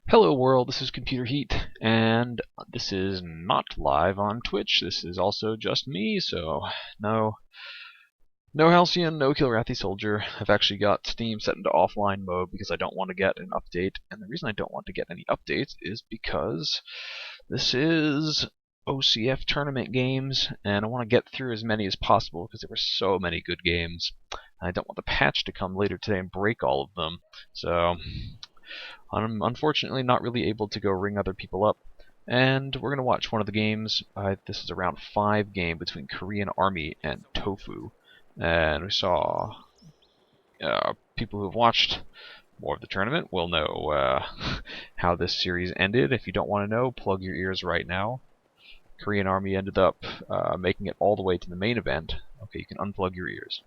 Hello world, this is ComputerHeat, and this is not live on Twitch. This is also just me, so no Halcyon, no Kilrathi Soldier. I've actually got Steam set into offline mode because I don't want to get an update, and the reason I don't want to get any updates is because this is OCF tournament games, and I want to get through as many as possible because there were so many good games. And I don't want the patch to come later today and break all of them, so I'm unfortunately not really able to go ring other people up. And we're going to watch one of the games. This is a round 5 game between KoreanArmy and Tofu. And we saw people who have watched more of the tournament will know how this series ended. If you don't want to know, plug your ears right now. KoreanArmy ended up making it all the way to the main event. Okay, you can unplug your ears.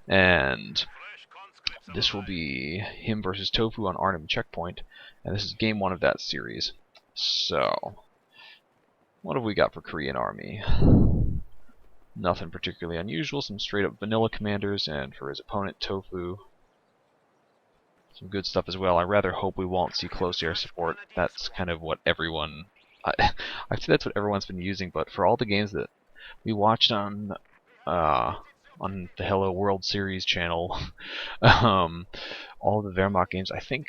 And this will be him versus Tofu on Arnhem Checkpoint, and this is game 1 of that series. So, what have we got for KoreanArmy? Nothing particularly unusual, some straight up vanilla commanders, and for his opponent Tofu, some good stuff as well. I rather hope we won't see close air support. That's kind of what everyone... I'd say that's what everyone's been using, but for all the games that we watched on the Hello World Series channel, all the Wehrmacht games, I think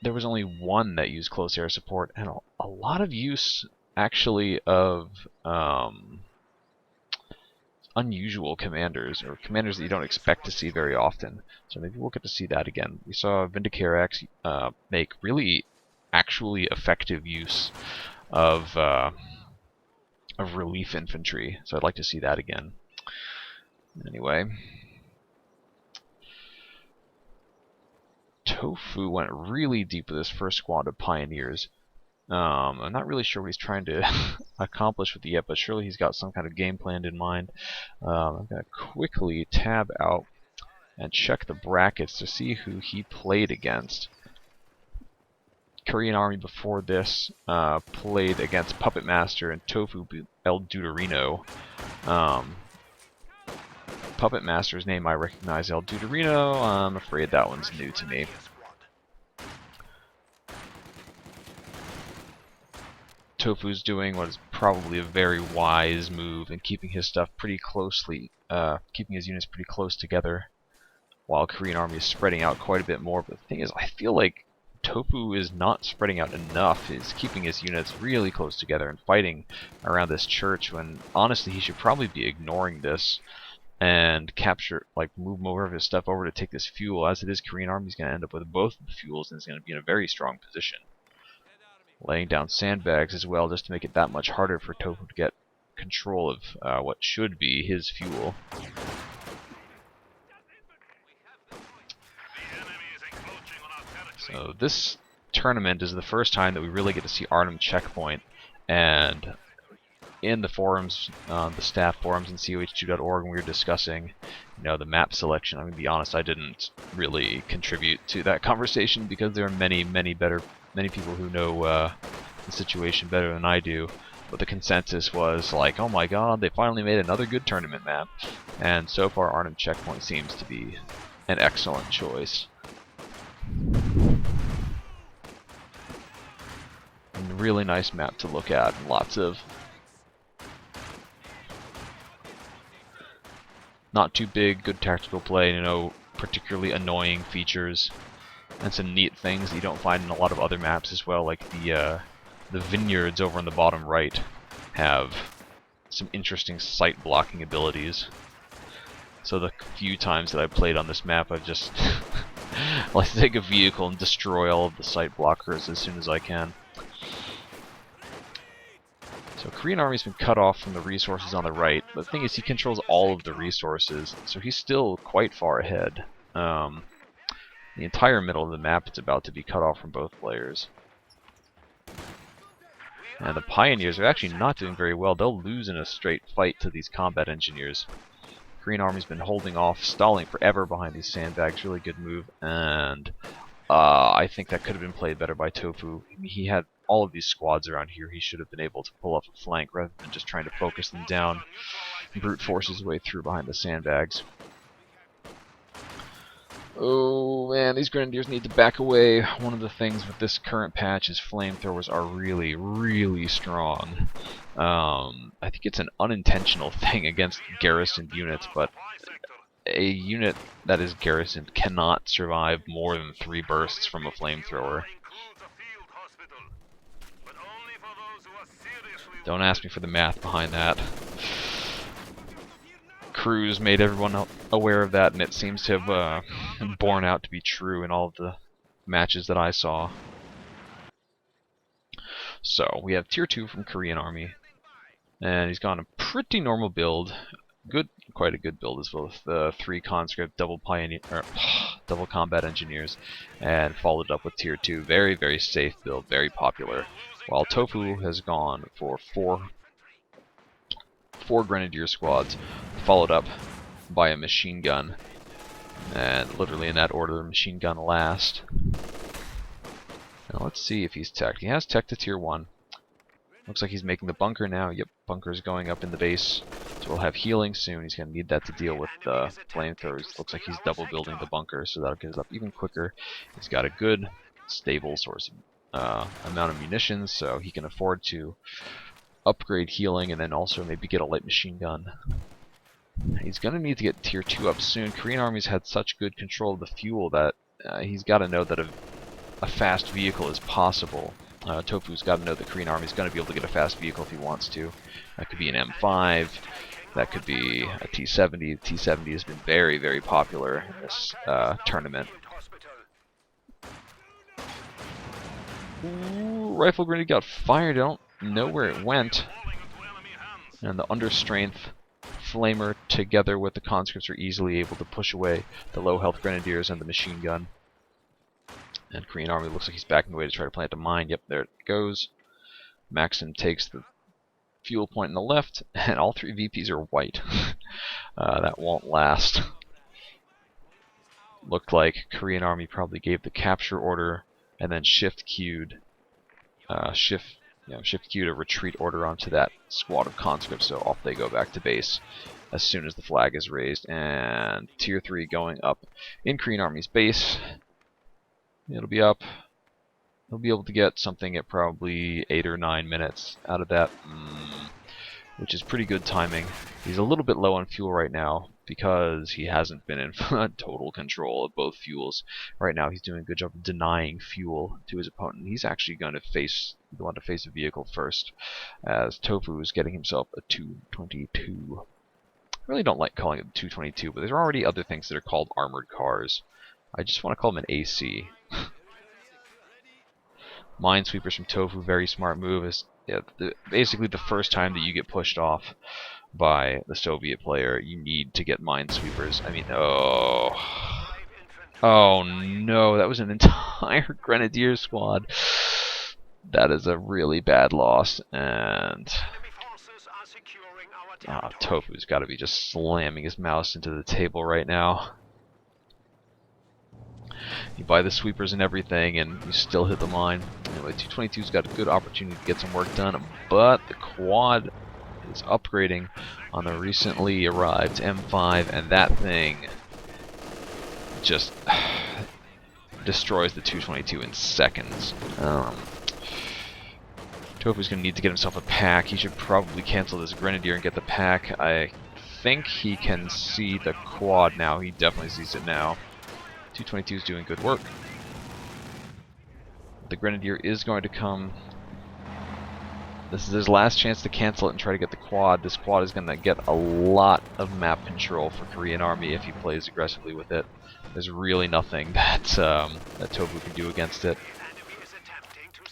there was only one that used close air support, and a lot of use actually of unusual commanders, or commanders that you don't expect to see very often. So maybe we'll get to see that again. We saw Vindicator X make really actually effective use of relief infantry, so I'd like to see that again. Anyway, Tofu went really deep with his first squad of pioneers. I'm not really sure what he's trying to accomplish with it yet, but surely he's got some kind of game plan in mind. I'm going to quickly tab out and check the brackets to see who he played against. KoreanArmy before this played against Puppet Master and Tofu El Deuterino. Puppet Master's name I recognize, El Deuterino. I'm afraid that one's new to me. Tofu's doing what is probably a very wise move and keeping his stuff pretty closely, keeping his units pretty close together, while KoreanArmy is spreading out quite a bit more. But the thing is, I feel like Tofu is not spreading out enough. He's keeping his units really close together and fighting around this church, when honestly he should probably be ignoring this and capture, move more of his stuff over to take this fuel. As it is, KoreanArmy's going to end up with both of the fuels and is going to be in a very strong position. Laying down sandbags as well, just to make it that much harder for Tofu to get control of what should be his fuel. So this tournament is the first time that we really get to see Arnhem Checkpoint, and in the forums, the staff forums in COH2.org, when we were discussing, the map selection, I'm going to be honest, I didn't really contribute to that conversation because there are many people who know the situation better than I do. But the consensus was like, oh my god, they finally made another good tournament map. And so far, Arnhem Checkpoint seems to be an excellent choice. And really nice map to look at, and lots of not too big, good tactical play, particularly annoying features, and some neat things that you don't find in a lot of other maps as well, like the vineyards over on the bottom right have some interesting sight blocking abilities. So the few times that I played on this map, I've just like to take a vehicle and destroy all of the sight blockers as soon as I can. So KoreanArmy's been cut off from the resources on the right, but the thing is he controls all of the resources, so he's still quite far ahead. The entire middle of the map is about to be cut off from both players. And the Pioneers are actually not doing very well. They'll lose in a straight fight to these combat engineers. KoreanArmy's been holding off, stalling forever behind these sandbags. Really good move, and I think that could have been played better by Tofu. He had all of these squads around here. He should have been able to pull off a flank rather than just trying to focus them down and brute force his way through behind the sandbags. Oh man, these Grenadiers need to back away. One of the things with this current patch is flamethrowers are really, really strong. I think it's an unintentional thing against garrisoned units, but a unit that is garrisoned cannot survive more than 3 bursts from a flamethrower. Don't ask me for the math behind that. Crews made everyone aware of that, and it seems to have borne out to be true in all of the matches that I saw. So, we have Tier 2 from Korean Army, and he's gone a pretty normal build. Quite a good build as well, with 3 conscript, double combat engineers, and followed up with Tier 2. Very, very safe build, very popular. While Tofu has gone for four Grenadier squads, followed up by a machine gun, and literally in that order, machine gun last. Now let's see if he's teched. He has teched to Tier 1. Looks like he's making the bunker now. Yep, bunker's going up in the base. So we'll have healing soon. He's going to need that to deal with the flamethrowers. Looks like he's double building the bunker, so that'll get us up even quicker. He's got a good, stable source of amount of munitions, so he can afford to upgrade healing and then also maybe get a light machine gun. He's going to need to get Tier 2 up soon. Korean Army's had such good control of the fuel that he's got to know that a fast vehicle is possible. Tofu's got to know that Korean Army's going to be able to get a fast vehicle if he wants to. That could be an M5, that could be a T-70. The T-70 has been very, very popular in this tournament. Ooh, rifle grenade got fired. I don't know where it went. And the understrength flamer together with the conscripts are easily able to push away the low health grenadiers and the machine gun. And Korean Army looks like he's backing away to try to plant a mine. Yep, there it goes. Maxim takes the fuel point on the left, and all 3 VPs are white. That won't last. Looked like Korean Army probably gave the capture order and then shift queued a retreat order onto that squad of conscripts, so off they go back to base as soon as the flag is raised. And Tier 3 going up in Korean Army's base. It'll be up. He'll be able to get something at probably 8 or 9 minutes out of that, which is pretty good timing. He's a little bit low on fuel right now because he hasn't been in total control of both fuels. Right now he's doing a good job of denying fuel to his opponent. He's actually going to want to face a vehicle first, as Tofu is getting himself a 222. I really don't like calling it 222, but there's already other things that are called armored cars. I just want to call them an AC. Minesweepers from Tofu, very smart move. Is basically the first time that you get pushed off by the Soviet player, you need to get minesweepers. I mean, oh no, that was an entire Grenadier squad. That is a really bad loss, and Tofu's got to be just slamming his mouse into the table right now. You buy the sweepers and everything, and you still hit the mine. Anyway, 222's got a good opportunity to get some work done, but the quad is upgrading on the recently arrived M5, and that thing just destroys the 222 in seconds. Tofu's going to need to get himself a pack. He should probably cancel this Grenadier and get the pack. I think he can see the quad now. He definitely sees it now. 222 is doing good work. The Grenadier is going to come. This is his last chance to cancel it and try to get the quad. This quad is going to get a lot of map control for Korean Army if he plays aggressively with it. There's really nothing that Tofu can do against it.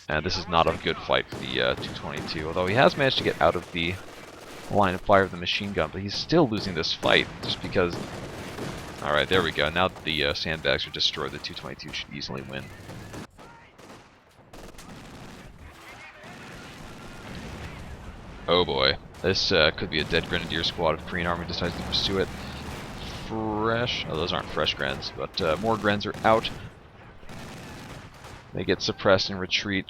And this is not a good fight for the 222, although he has managed to get out of the line of fire of the machine gun, but he's still losing this fight just because. Alright, there we go. Now that the sandbags are destroyed, the 222 should easily win. Oh boy. This could be a dead Grenadier squad if Korean Army decides to pursue it. Fresh. Oh, those aren't fresh Grens, but more Grens are out. They get suppressed and retreat.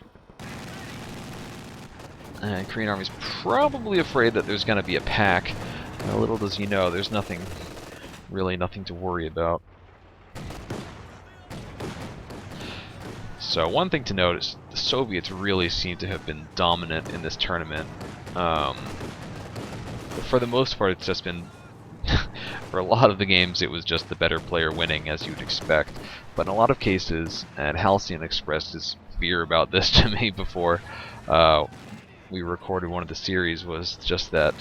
And Korean Army's probably afraid that there's going to be a pack. Little does he know, there's really nothing to worry about. So one thing to note is the Soviets really seem to have been dominant in this tournament. For the most part, it's just been, for a lot of the games, it was just the better player winning, as you'd expect. But in a lot of cases, and Halcyon expressed his fear about this to me before we recorded one of the series, was just that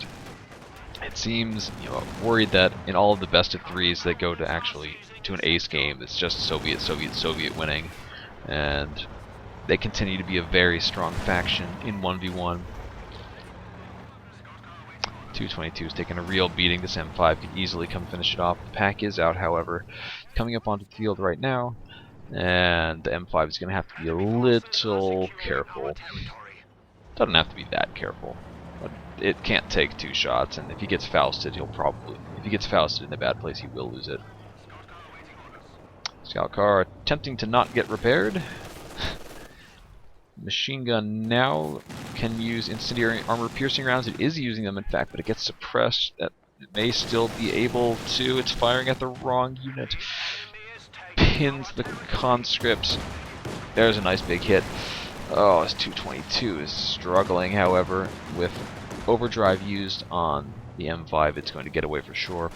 it seems, worried that in all of the best of threes that go to an ace game, it's just Soviet winning. And they continue to be a very strong faction in 1v1. 222 is taking a real beating. This M5 could easily come finish it off. The pack is out, however, coming up onto the field right now, and the M5 is going to have to be a little careful. Doesn't have to be that careful, but it can't take 2 shots, and if he gets Fausted, if he gets Fausted in a bad place, he will lose it. Scout car attempting to not get repaired. Machine gun now can use incendiary armor piercing rounds. It is using them, in fact, but it gets suppressed. That it may still be able to. It's firing at the wrong unit. Pins the conscripts. There's a nice big hit. Oh, this 222 is struggling, however. With overdrive used on the M5, it's going to get away for sure.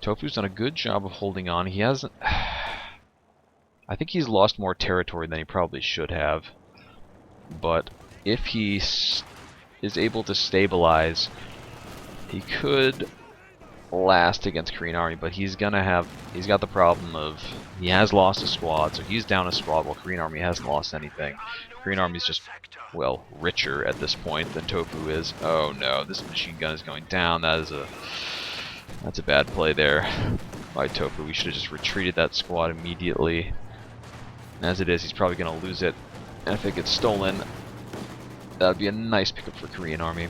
Tofu's done a good job of holding on. He hasn't... I think he's lost more territory than he probably should have. But if he is able to stabilize, he could last against Korean Army, but he's got the problem of he has lost a squad, so he's down a squad while Korean Army hasn't lost anything. Korean Army's just, well, richer at this point than Tofu is. Oh no, this machine gun is going down. That's a bad play there by Tofu. We should have just retreated that squad immediately. As it is, he's probably going to lose it. And if it gets stolen, that would be a nice pickup for Korean Army.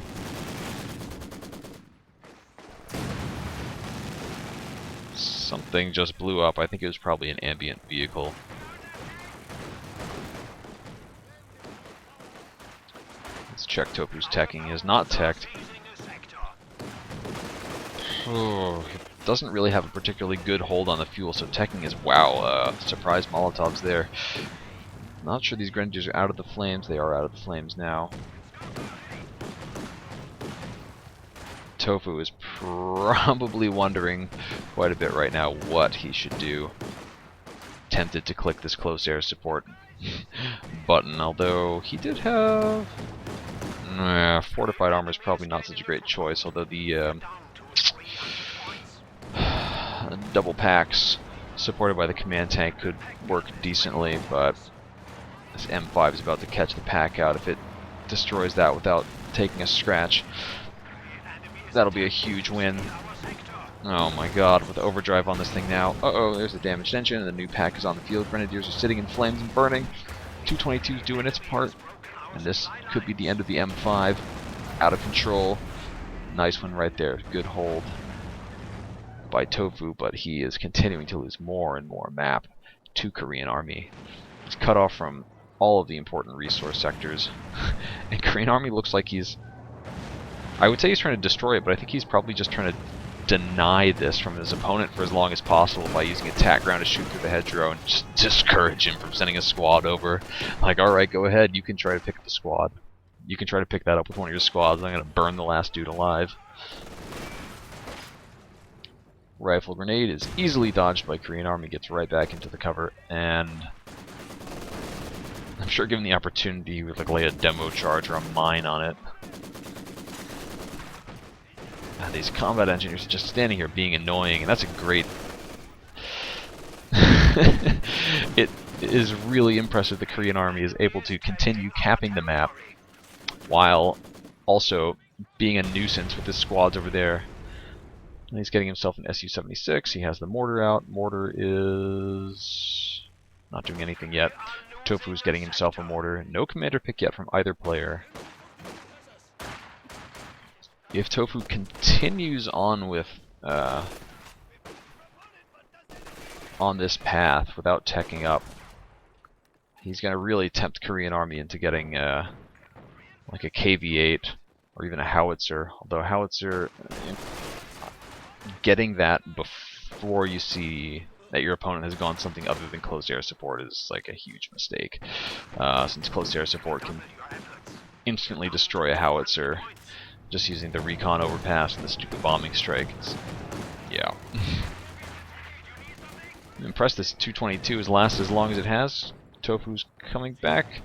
Something just blew up. I think it was probably an ambient vehicle. Let's check Tofu's teching. He is not teched. Oh, it doesn't really have a particularly good hold on the fuel, so teching is, wow, surprise Molotovs there. Not sure these Grenadiers are out of the flames. They are out of the flames now. Tofu is probably wondering quite a bit right now what he should do. Tempted to click this close air support button, although he did have... fortified armor is probably not such a great choice, although the double packs supported by the command tank could work decently, but this M5 is about to catch the pack out. If it destroys that without taking a scratch, that'll be a huge win. Oh my god, with overdrive on this thing now. Uh-oh, there's a damaged engine, and the new pack is on the field. Grenadiers are sitting in flames and burning. 222's doing its part, and this could be the end of the M5. Out of control. Nice one right there. Good hold by Tofu, but he is continuing to lose more and more map to Korean Army. He's cut off from all of the important resource sectors. And Korean Army looks like he's... I would say he's trying to destroy it, but I think he's probably just trying to deny this from his opponent for as long as possible by using attack ground to shoot through the hedgerow and just discourage him from sending a squad over. Like, alright, go ahead, you can try to pick up the squad. You can try to pick that up with one of your squads. I'm going to burn the last dude alive. Rifle grenade is easily dodged by Korean Army, gets right back into the cover, and I'm sure given the opportunity he would like lay a demo charge or a mine on it. And these combat engineers are just standing here being annoying, and that's a great... It is really impressive the Korean Army is able to continue capping the map while also being a nuisance with his squads over there. And he's getting himself an Su-76. He has the mortar out. Mortar is not doing anything yet. Tofu's getting himself a mortar. No commander pick yet from either player. If Tofu continues on with on this path without teching up, he's going to really tempt Korean Army into getting like a KV-8 or even a howitzer. Although howitzer, getting that before you see that your opponent has gone something other than closed air support is like a huge mistake, since closed air support can instantly destroy a howitzer just using the recon overpass and the stupid bombing strike. Yeah. I'm impressed this 222 has lasted as long as it has. Tofu's coming back,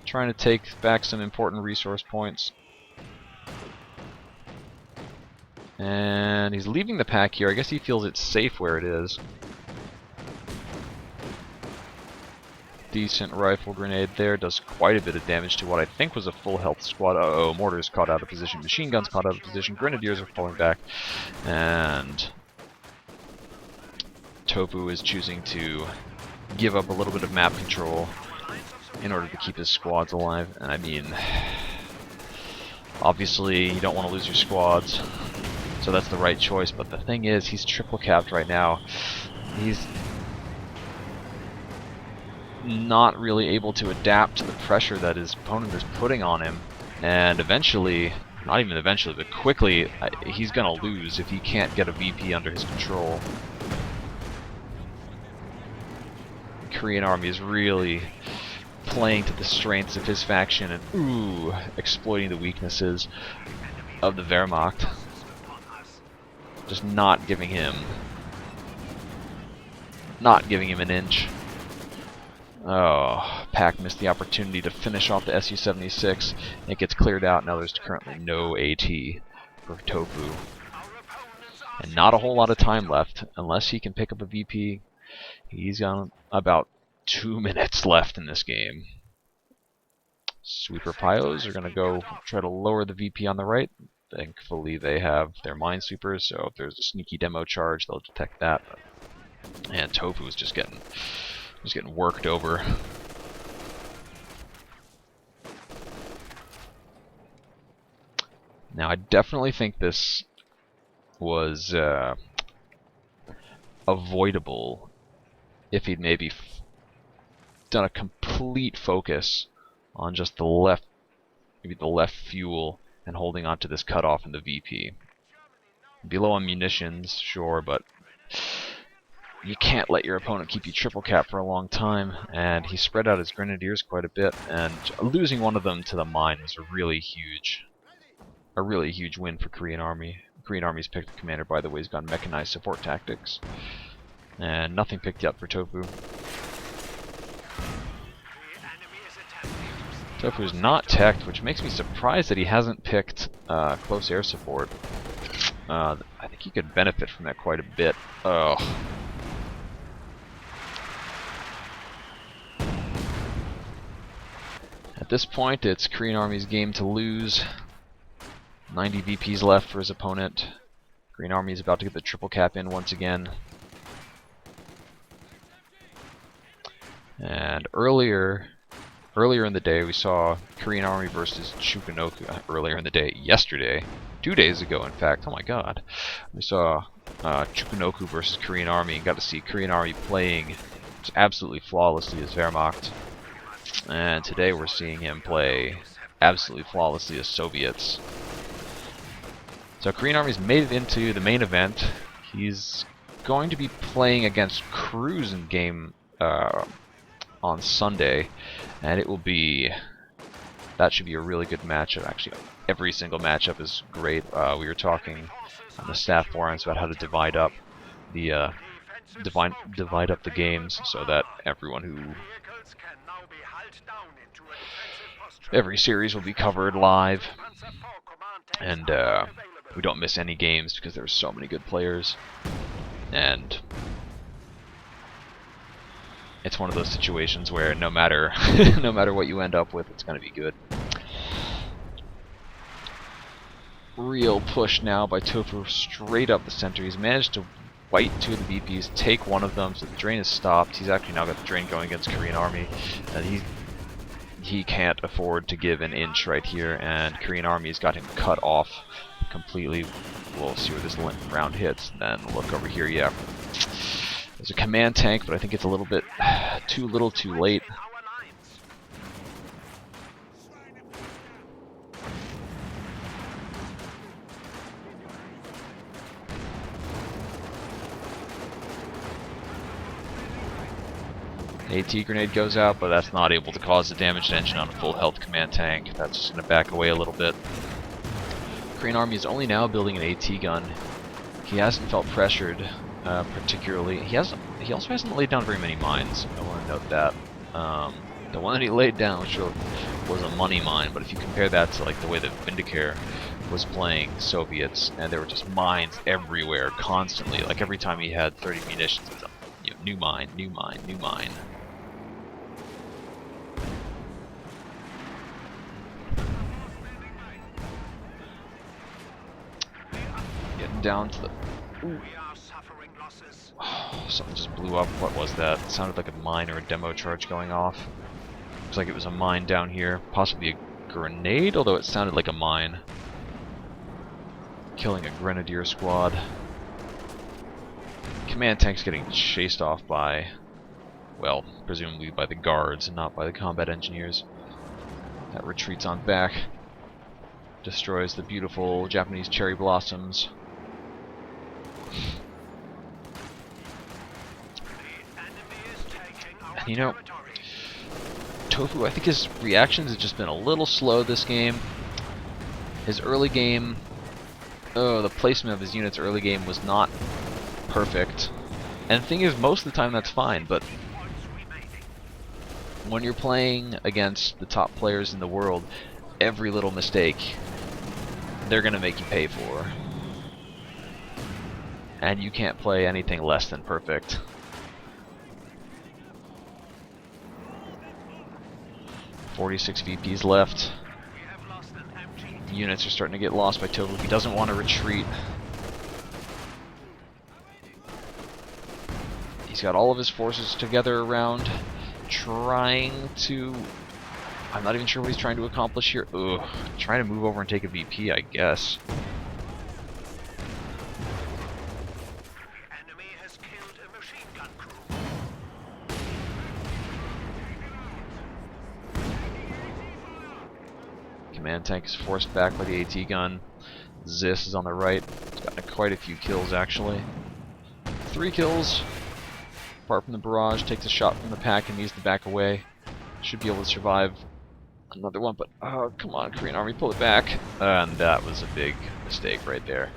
trying to take back some important resource points. And he's leaving the pack here. I guess he feels it's safe where it is. Decent rifle grenade there. Does quite a bit of damage to what I think was a full health squad. Uh-oh, mortars caught out of position. Machine guns caught out of position. Grenadiers are falling back. And Tofu is choosing to give up a little bit of map control in order to keep his squads alive. And I mean, obviously you don't want to lose your squads, so that's the right choice. But the thing is, he's triple capped right now. He's not really able to adapt to the pressure that his opponent is putting on him, and eventually, not even eventually, but quickly, he's gonna lose if he can't get a VP under his control. Korean Army is really playing to the strengths of his faction and exploiting the weaknesses of the Wehrmacht. Just not giving him an inch. Oh, Pack missed the opportunity to finish off the Su-76. It gets cleared out. Now there's currently no AT for Tofu. And not a whole lot of time left. Unless he can pick up a VP, he's got about 2 minutes left in this game. Sweeper Pyos are going to go try to lower the VP on the right. Thankfully they have their minesweepers, so if there's a sneaky demo charge, they'll detect that. And Tofu is just getting worked over. Now I definitely think this was avoidable if he'd maybe done a complete focus on just the left, maybe the left fuel, and holding on to this cutoff in the VP. Below on munitions, sure, but you can't let your opponent keep you triple cap for a long time, and he spread out his grenadiers quite a bit, and losing one of them to the mine was a really huge win for Korean Army. Korean Army's picked the commander, by the way, he's got mechanized support tactics, and nothing picked up for Tofu. Tofu is not teched, which makes me surprised that he hasn't picked close air support. I think he could benefit from that quite a bit. Oh. At this point, it's Korean Army's game to lose. 90 VPs left for his opponent. Korean Army is about to get the triple cap in once again. And earlier in the day, we saw Korean Army versus Chukunoku. Earlier in the day, yesterday, 2 days ago, in fact. Oh my God, we saw Chukunoku versus Korean Army, and got to see Korean Army playing just absolutely flawlessly as Wehrmacht. And today we're seeing him play absolutely flawlessly as Soviets. So Korean Army's made it into the main event. He's going to be playing against Cruz in game on Sunday, and that should be a really good matchup. Actually, every single matchup is great. We were talking on the staff forums about how to divide up the games so that every series will be covered live, and we don't miss any games because there's so many good players. And it's one of those situations where no matter what you end up with, it's going to be good. Real push now by Tofu straight up the center. He's managed to white 2 of the VPs, take one of them, so the drain is stopped. He's actually now got the drain going against Korean Army, and he can't afford to give an inch right here, and Korean Army's got him cut off completely. We'll see where this round hits, and then look over here. Yeah, there's a command tank, but I think it's a little bit too little too late. AT grenade goes out, but that's not able to cause the damaged engine on a full health command tank. That's just going to back away a little bit. Korean Army is only now building an AT gun. He hasn't felt pressured particularly. He also hasn't laid down very many mines. I want to note that. The one that he laid down sure was a money mine, but if you compare that to like the way that Vindicare was playing Soviets, and there were just mines everywhere constantly. Like every time he had 30 munitions, it was a new mine, new mine, new mine. Getting down to the. Ooh. Oh, something just blew up. What was that? It sounded like a mine or a demo charge going off. Looks like it was a mine down here, possibly a grenade, although it sounded like a mine. Killing a grenadier squad. Command tank's getting chased off by, well, presumably by the guards and not by the combat engineers. That retreats on back. Destroys the beautiful Japanese cherry blossoms. And you know, Tofu, I think his reactions have just been a little slow this game. His early game, the placement of his units early game was not perfect. And the thing is, most of the time that's fine, but when you're playing against the top players in the world, every little mistake they're gonna make you pay for. And you can't play anything less than perfect. "46 VPs left. The units are starting to get lost by Tofu. He doesn't want to retreat. He's got all of his forces together around, trying to... I'm not even sure what he's trying to accomplish here. Ugh. Trying to move over and take a VP, I guess. Enemy has killed a machine gun crew. Command tank is forced back by the AT gun. Zis is on the right. He's gotten quite a few kills, actually. 3 kills. Apart from the barrage, takes a shot from the pack and needs to back away. Should be able to survive another one, but oh, come on, Korean Army, pull it back. And that was a big mistake right there.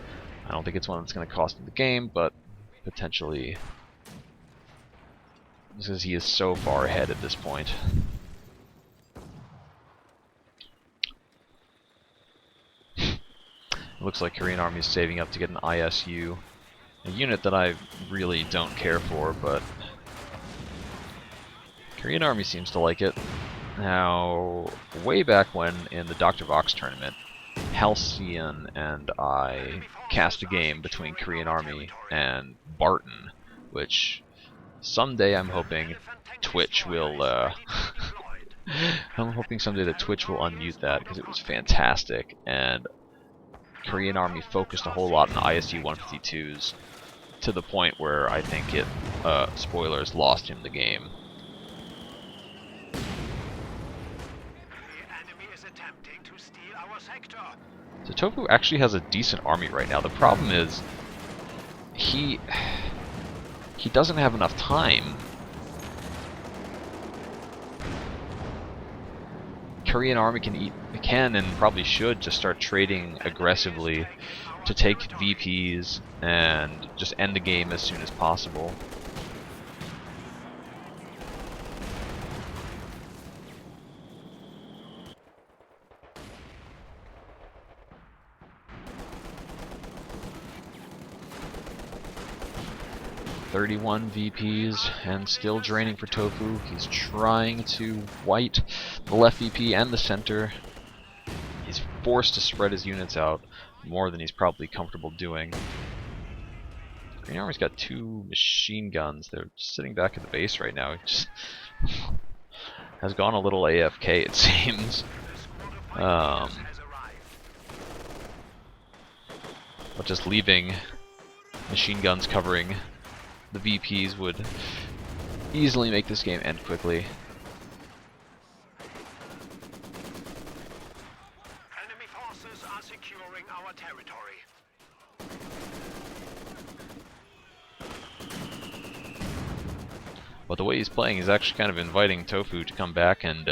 I don't think it's one that's going to cost him the game, but potentially, because he is so far ahead at this point. It looks like Korean Army is saving up to get an ISU, a unit that I really don't care for, but Korean Army seems to like it. Now, way back when in the Dr. Vox tournament, Halcyon and I cast a game between Korean Army and Barton, which someday I'm hoping Twitch will I'm hoping someday that Twitch will unmute that, because it was fantastic, and Korean Army focused a whole lot on ISU 152s to the point where I think it, spoilers, lost him the game. So Tofu actually has a decent army right now. The problem is he doesn't have enough time. Korean Army can and probably should just start trading aggressively to take VPs and just end the game as soon as possible. "31 VPs and still draining for Tofu. He's trying to white the left VP and the center. He's forced to spread his units out more than he's probably comfortable doing. Green Army's got 2 machine guns. They're just sitting back at the base right now. He just has gone a little AFK, it seems. But just leaving machine guns covering the VPs would easily make this game end quickly. Enemy forces are securing our territory. But the way he's playing, he's actually kind of inviting Tofu to come back and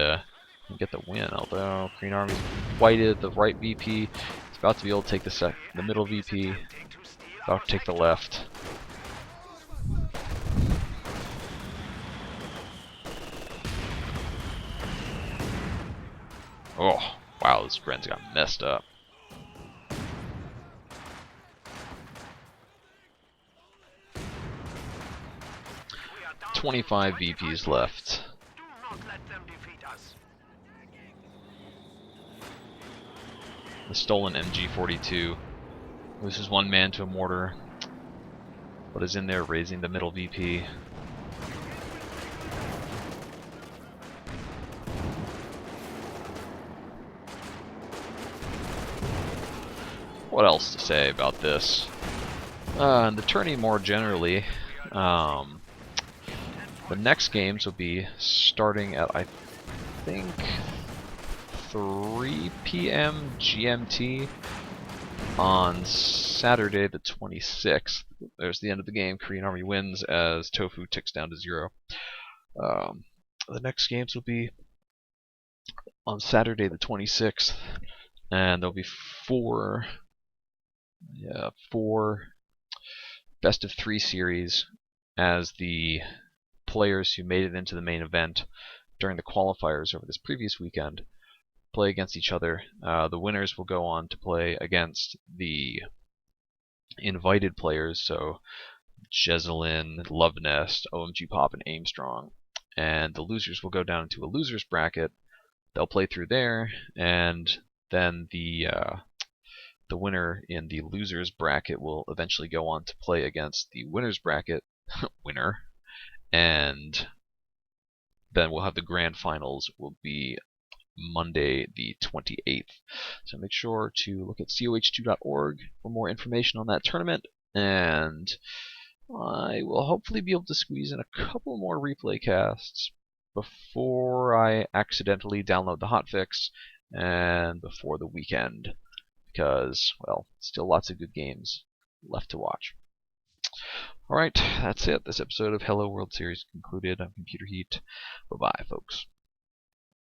get the win. Although KoreanArmy's whited the right VP, he's about to be able to take the middle VP, about to take the left. Oh, wow, this Gren's got messed up. We are 25 VPs left. Do not let them defeat us. The stolen MG42 loses one man to a mortar, but is in there raising the middle VP. What else to say about this? The tourney more generally. The next games will be starting at, I think, 3 p.m. GMT on Saturday the 26th. There's the end of the game. KoreanArmy wins as Tofu ticks down to 0. The next games will be on Saturday the 26th, and there'll be four best of 3 series as the players who made it into the main event during the qualifiers over this previous weekend play against each other. The winners will go on to play against the invited players, so Jezelin, Lovenest, OMG Pop, and Aimstrong. And the losers will go down into a losers bracket. They'll play through there, and then the winner in the losers bracket will eventually go on to play against the winners bracket winner, and then we'll have the grand finals will be Monday the 28th. So make sure to look at COH2.org for more information on that tournament, and I will hopefully be able to squeeze in a couple more replay casts before I accidentally download the hotfix and before the weekend, because, well, still lots of good games left to watch. Alright, that's it. This episode of Hello World Series concluded. I'm Computer Heat. Bye-bye, folks.